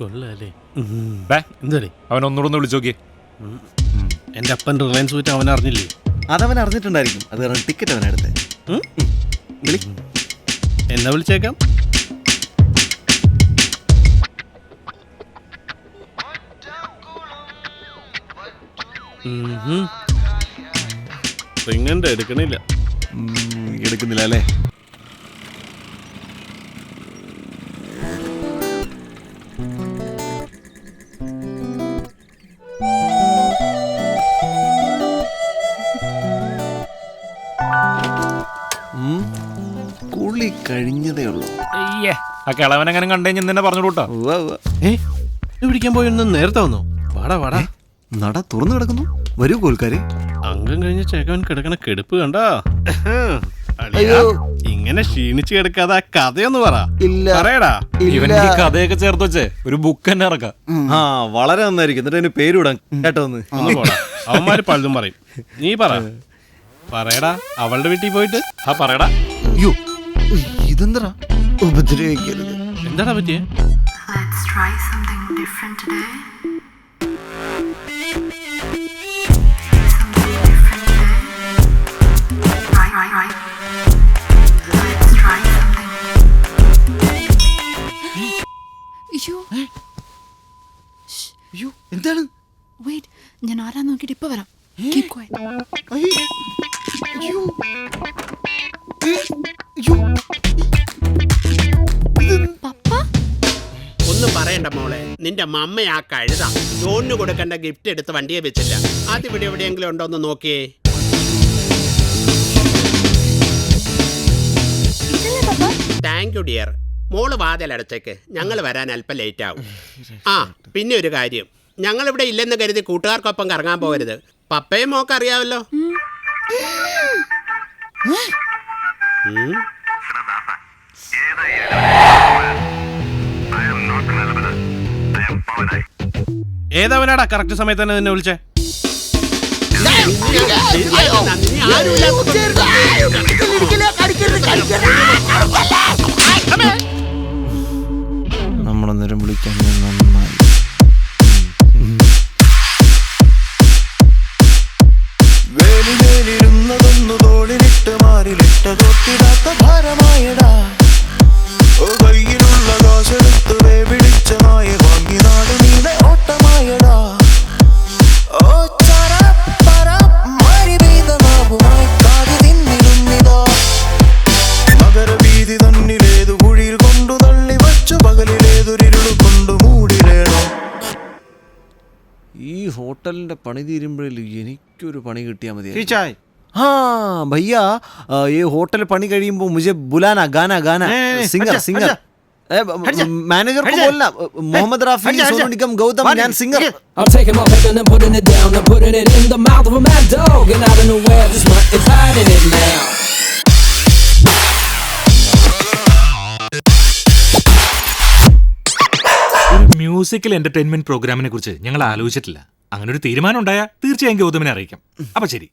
കൊള്ളാല്ലേ എന്താ അവൻ ഒന്നുകൂടെ വിളിച്ചു നോക്കിയേ. എൻ്റെ അപ്പൻ റിലയൻസ് പോയിട്ട് അവൻ അറിഞ്ഞില്ലേ? അതവൻ അറിഞ്ഞിട്ടുണ്ടായിരിക്കും. അത് കാരണം ടിക്കറ്റ് അവനെടുത്തേ. എന്നാ വിളിച്ചേക്കാം. റിങ്ങൻ്റെ എടുക്കണില്ല. എടുക്കുന്നില്ല അല്ലേ? കുളി കഴിഞ്ഞതേ ഉള്ളൂ. അയ്യേ, ആ കിളവനെങ്ങനെ കണ്ടുകഴിഞ്ഞ് നിന്നെ പറഞ്ഞു കൂട്ടോ. പിടിക്കാൻ പോയൊന്ന് നേരത്തെ വന്നോ? വാടാ വാടാ. നട തുറന്നു കിടക്കുന്നു. വരൂ കോൽക്കാരെ. അംഗം കഴിഞ്ഞ ചേക്കവൻ കിടക്കണ കെടുപ്പ് കണ്ടാ? അയ്യോ, ഇങ്ങനെ ക്ഷീണിച്ച് കിടക്കാതെ ആ കഥയൊന്ന് പറയടാ. ഇവൻ ഈ കഥയൊക്കെ ചേർത്ത് വെച്ചേ ഒരു ബുക്ക് തന്നെ ഇറക്കാം. ആ, വളരെ നന്നായിരിക്കും. എന്നിട്ട് അതിന് പേരിടാൻ കേട്ടോ. ഒന്ന് പോടാ, അവന്മാര് പലതും പറയും. നീ പറയടാ. അവളുടെ വീട്ടിൽ പോയിട്ട് പറയടാ. അയ്യോ, ഇതെന്താ ഉപദ്രവിക്കരുത്. എന്താടാ പറ്റിയേ? Let's try something different today. Something different today. Right. Let's try something. അയ്യോ, എന്താണ്? Wait, ഞാൻ ആരാ നോക്കിയിട്ട് ഇപ്പൊ വരാം. Keep quiet. ഒന്നും പറയണ്ട മോളെ, നിന്റെ മമ്മ ആ കഴുത ജോണിന് കൊടുക്കേണ്ട ഗിഫ്റ്റ് എടുത്ത് വണ്ടിയെ വെച്ചില്ല. അതിവിടെ എവിടെയെങ്കിലും ഉണ്ടോ എന്ന് നോക്കിയേ. Thank you dear. മോള് വാതിലടച്ചേക്ക്, ഞങ്ങൾ വരാൻ അല്പം ലേറ്റ് ആവും. ആ, പിന്നെ ഒരു കാര്യം, ഞങ്ങളിവിടെ ഇല്ലെന്ന് കരുതി കൂട്ടുകാർക്കൊപ്പം കറങ്ങാൻ പോകരുത്. പപ്പയും മോക്ക് അറിയാമല്ലോ. ഏതവനാടാ കറക്റ്റ് സമയത്ത് തന്നെ നിന്നെ വിളിച്ചേ? നമ്മളന്നേരം വിളിക്കാൻ നന്നായി. വേലിരുന്നതൊന്നു തോളിലിട്ട് മാറിലിട്ട തൊട്ടിടാത്ത ഭാരമായടാ. കയ്യിലുള്ള കാശെടുത്ത് വേവിടിച്ച മായ വാങ്ങി നാട് നീടെ ഓട്ടമായടാ. ഓ ചറ പറ മാരി പെയ്ത നാവുമായി കാതി തിന്നിടുന്നിതാ. നഗരവീതി തന്നിലേതു കുഴിയിൽ കൊണ്ടു തള്ളി വച്ചു പകലിലേതൊരിരുളു കൊണ്ടു മൂടിലേണോ. ഈ ഹോട്ടലിന്റെ പണി തീരുമ്പോഴേ എനിക്കൊരു പണി കിട്ടിയാൽ മതി. हाँ भैया, ये होटल पनी करीब मुझे बुलाना. गाना सिंगर मैनेजर को बोलना. मोहम्मद रफी, सोनू निगम, गौतम, ज्ञान singer. I'm taking my pick and then putting it down and putting it in the mouth of a mad dog, and I don't know where this mutt is hiding it now. ഒരു musical entertainment പ്രോഗ്രാമിനെ കുറിച്ച് ഞങ്ങൾ ആലോചിച്ചിട്ടില്ല. അങ്ങനെ ഒരു തീരുമാനം ഉണ്ടായാൽ തീർച്ചയായും ഗൗതമിനെ അറിയിക്കാം. അപ്പൊ ശരി.